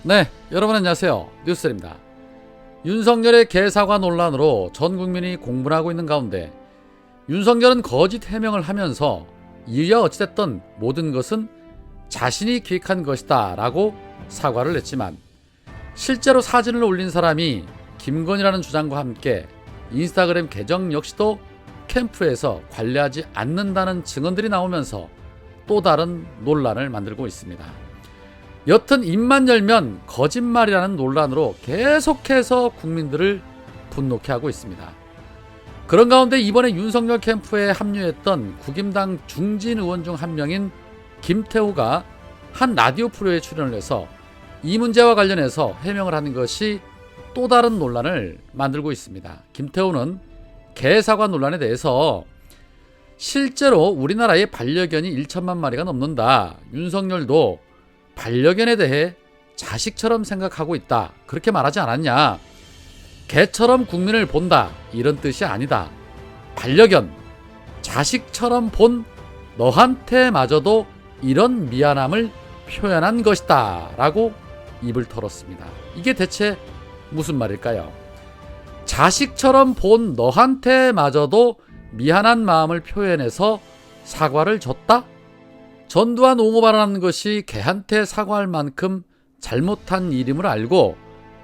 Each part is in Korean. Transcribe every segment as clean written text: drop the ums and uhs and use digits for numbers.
네, 여러분 안녕하세요. 뉴스입니다. 윤석열의 개사과 논란으로 전 국민이 공분하고 있는 가운데 윤석열은 거짓 해명을 하면서 이유야 어찌됐든 모든 것은 자신이 기획한 것이다 라고 사과를 냈지만, 실제로 사진을 올린 사람이 김건희라는 주장과 함께 인스타그램 계정 역시도 캠프에서 관리하지 않는다는 증언들이 나오면서 또 다른 논란을 만들고 있습니다. 여튼 입만 열면 거짓말이라는 논란으로 계속해서 국민들을 분노케 하고 있습니다. 그런 가운데 이번에 윤석열 캠프에 합류했던 국임당 중진 의원 중 한 명인 김태우가 한 라디오 프로에 출연을 해서 이 문제와 관련해서 해명을 하는 것이 또 다른 논란을 만들고 있습니다. 김태우는 개사과 논란에 대해서 실제로 우리나라의 반려견이 1천만 마리가 넘는다. 윤석열도 반려견에 대해 자식처럼 생각하고 있다. 그렇게 말하지 않았냐. 개처럼 국민을 본다. 이런 뜻이 아니다. 반려견, 자식처럼 본 너한테마저도 이런 미안함을 표현한 것이다. 라고 입을 털었습니다. 이게 대체 무슨 말일까요? 자식처럼 본 너한테마저도 미안한 마음을 표현해서 사과를 줬다? 전두환 옹호 발언한 것이 개한테 사과할 만큼 잘못한 일임을 알고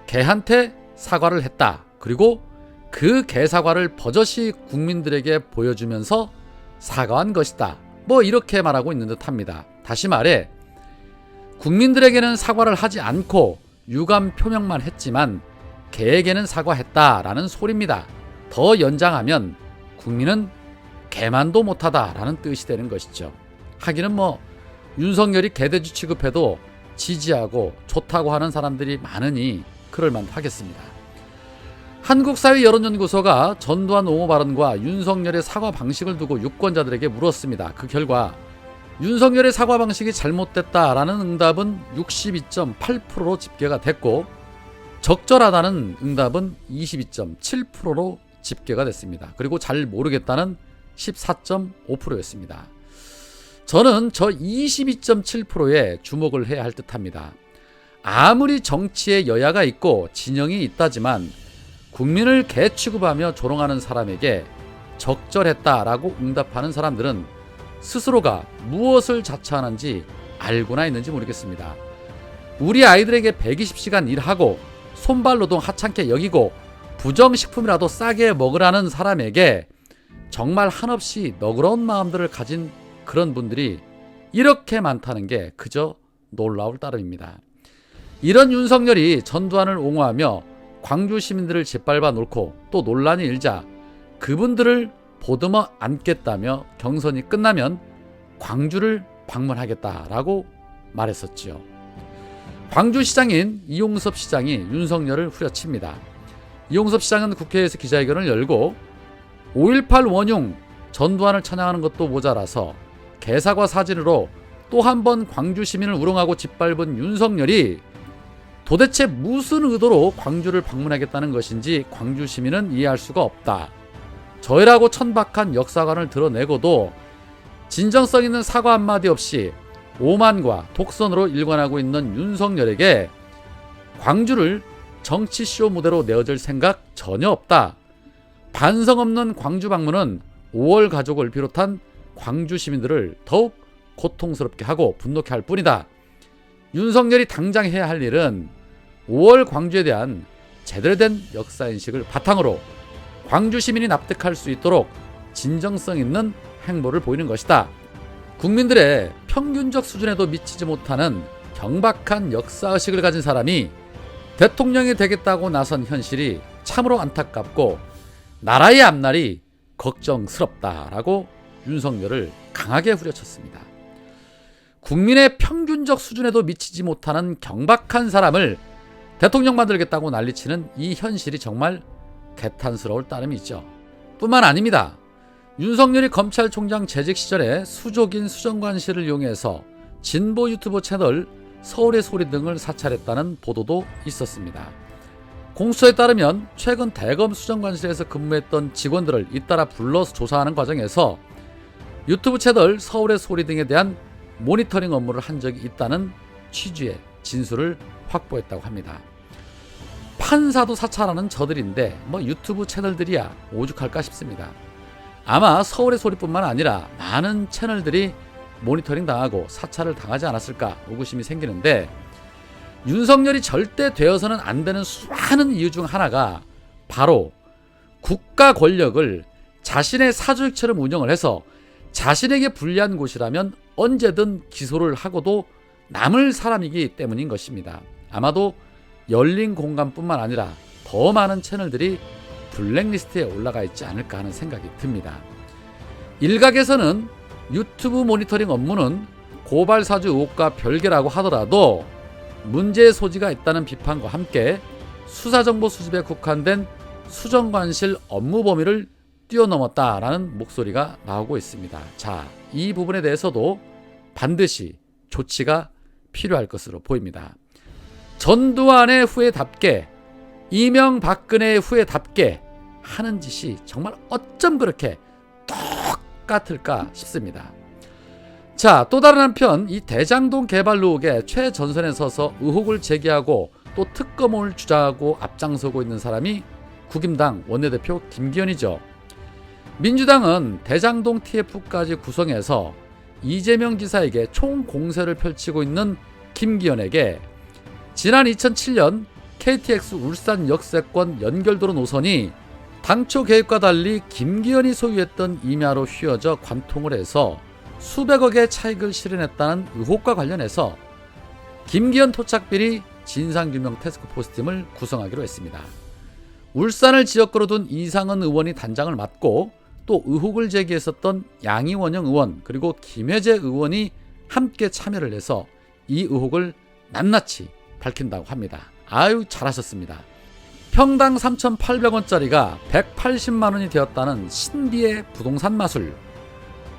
개한테 사과를 했다. 그리고 그 개사과를 버젓이 국민들에게 보여주면서 사과한 것이다. 뭐 이렇게 말하고 있는 듯합니다. 다시 말해 국민들에게는 사과를 하지 않고 유감 표명만 했지만 개에게는 사과했다라는 소리입니다. 더 연장하면 국민은 개만도 못하다라는 뜻이 되는 것이죠. 하기는 뭐 윤석열이 개돼지 취급해도 지지하고 좋다고 하는 사람들이 많으니 그럴만 하겠습니다. 한국사회여론연구소가 전두환 옹호 발언과 윤석열의 사과 방식을 두고 유권자들에게 물었습니다. 그 결과 윤석열의 사과 방식이 잘못됐다라는 응답은 62.8%로 집계가 됐고, 적절하다는 응답은 22.7%로 집계가 됐습니다. 그리고 잘 모르겠다는 14.5%였습니다. 저는 저 22.7%에 주목을 해야 할 듯합니다. 아무리 정치에 여야가 있고 진영이 있다지만 국민을 개 취급하며 조롱하는 사람에게 적절했다라고 응답하는 사람들은 스스로가 무엇을 자처하는지 알고나 있는지 모르겠습니다. 우리 아이들에게 120시간 일하고 손발노동 하찮게 여기고 부정식품이라도 싸게 먹으라는 사람에게 정말 한없이 너그러운 마음들을 가진 그런 분들이 이렇게 많다는 게 그저 놀라울 따름입니다. 이런 윤석열이 전두환을 옹호하며 광주 시민들을 짓밟아 놓고 또 논란이 일자 그분들을 보듬어 안겠다며 경선이 끝나면 광주를 방문하겠다라고 말했었지요. 광주시장인 이용섭 시장이 윤석열을 후려칩니다. 이용섭 시장은 국회에서 기자회견을 열고 5.18 원흉 전두환을 찬양하는 것도 모자라서 개사과 사진으로 또 한 번 광주 시민을 우롱하고 짓밟은 윤석열이 도대체 무슨 의도로 광주를 방문하겠다는 것인지 광주 시민은 이해할 수가 없다. 저해라고 천박한 역사관을 드러내고도 진정성 있는 사과 한마디 없이 오만과 독선으로 일관하고 있는 윤석열에게 광주를 정치쇼 무대로 내어줄 생각 전혀 없다. 반성 없는 광주 방문은 5월 가족을 비롯한 광주 시민들을 더욱 고통스럽게 하고 분노케 할 뿐이다. 윤석열이 당장 해야 할 일은 5월 광주에 대한 제대로 된 역사인식을 바탕으로 광주 시민이 납득할 수 있도록 진정성 있는 행보를 보이는 것이다. 국민들의 평균적 수준에도 미치지 못하는 경박한 역사의식을 가진 사람이 대통령이 되겠다고 나선 현실이 참으로 안타깝고 나라의 앞날이 걱정스럽다라고 윤석열을 강하게 후려쳤습니다. 국민의 평균적 수준에도 미치지 못하는 경박한 사람을 대통령 만들겠다고 난리치는 이 현실이 정말 개탄스러울 따름이 있죠. 뿐만 아닙니다. 윤석열이 검찰총장 재직 시절에 수족인 수정관실을 이용해서 진보 유튜브 채널 서울의 소리 등을 사찰했다는 보도도 있었습니다. 공수처에 따르면 최근 대검 수정관실에서 근무했던 직원들을 잇따라 불러서 조사하는 과정에서 유튜브 채널 서울의 소리 등에 대한 모니터링 업무를 한 적이 있다는 취지의 진술을 확보했다고 합니다. 판사도 사찰하는 저들인데 뭐 유튜브 채널들이야 오죽할까 싶습니다. 아마 서울의 소리뿐만 아니라 많은 채널들이 모니터링 당하고 사찰을 당하지 않았을까 의구심이 생기는데, 윤석열이 절대 되어서는 안 되는 수많은 이유 중 하나가 바로 국가 권력을 자신의 사주처럼 운영을 해서 자신에게 불리한 곳이라면 언제든 기소를 하고도 남을 사람이기 때문인 것입니다. 아마도 열린 공간뿐만 아니라 더 많은 채널들이 블랙리스트에 올라가 있지 않을까 하는 생각이 듭니다. 일각에서는 유튜브 모니터링 업무는 고발 사주 의혹과 별개라고 하더라도 문제의 소지가 있다는 비판과 함께 수사정보 수집에 국한된 수정관실 업무 범위를 뛰어넘었다라는 목소리가 나오고 있습니다. 자, 이 부분에 대해서도 반드시 조치가 필요할 것으로 보입니다. 전두환의 후예답게, 이명박근혜의 후예답게 하는 짓이 정말 어쩜 그렇게 똑같을까 싶습니다. 자, 또 다른 한편 이 대장동 개발 의혹의 최전선에 서서 의혹을 제기하고 또 특검을 주장하고 앞장서고 있는 사람이 국임당 원내대표 김기현이죠. 민주당은 대장동 TF까지 구성해서 이재명 지사에게 총공세를 펼치고 있는 김기현에게 지난 2007년 KTX 울산 역세권 연결도로 노선이 당초 계획과 달리 김기현이 소유했던 임야로 휘어져 관통을 해서 수백억의 차익을 실현했다는 의혹과 관련해서 김기현 토착비리 진상규명 태스크포스팀을 구성하기로 했습니다. 울산을 지역구로 둔 이상은 의원이 단장을 맡고 또 의혹을 제기했었던 양이원영 의원 그리고 김혜재 의원이 함께 참여를 해서 이 의혹을 낱낱이 밝힌다고 합니다. 아유, 잘하셨습니다. 평당 3,800원짜리가 180만원이 되었다는 신비의 부동산 마술.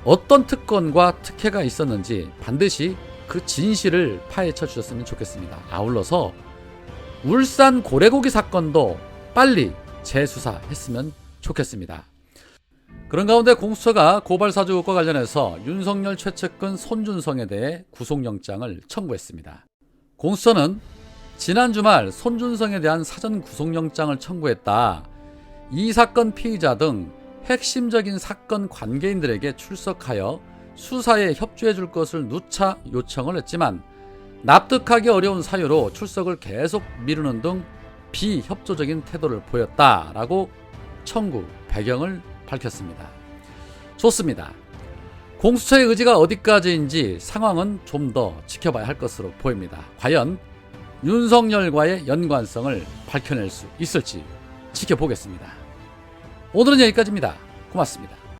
어떤 특권과 특혜가 있었는지 반드시 그 진실을 파헤쳐 주셨으면 좋겠습니다. 아울러서 울산 고래고기 사건도 빨리 재수사했으면 좋겠습니다. 그런 가운데 공수처가 고발사주 의혹과 관련해서 윤석열 최측근 손준성에 대해 구속영장을 청구했습니다. 공수처는 지난 주말 손준성에 대한 사전 구속영장을 청구했다. 이 사건 피의자 등 핵심적인 사건 관계인들에게 출석하여 수사에 협조해 줄 것을 누차 요청을 했지만 납득하기 어려운 사유로 출석을 계속 미루는 등 비협조적인 태도를 보였다라고 청구 배경을 밝혔습니다. 좋습니다. 공수처의 의지가 어디까지인지 상황은 좀 더 지켜봐야 할 것으로 보입니다. 과연 윤석열과의 연관성을 밝혀낼 수 있을지 지켜보겠습니다. 오늘은 여기까지입니다. 고맙습니다.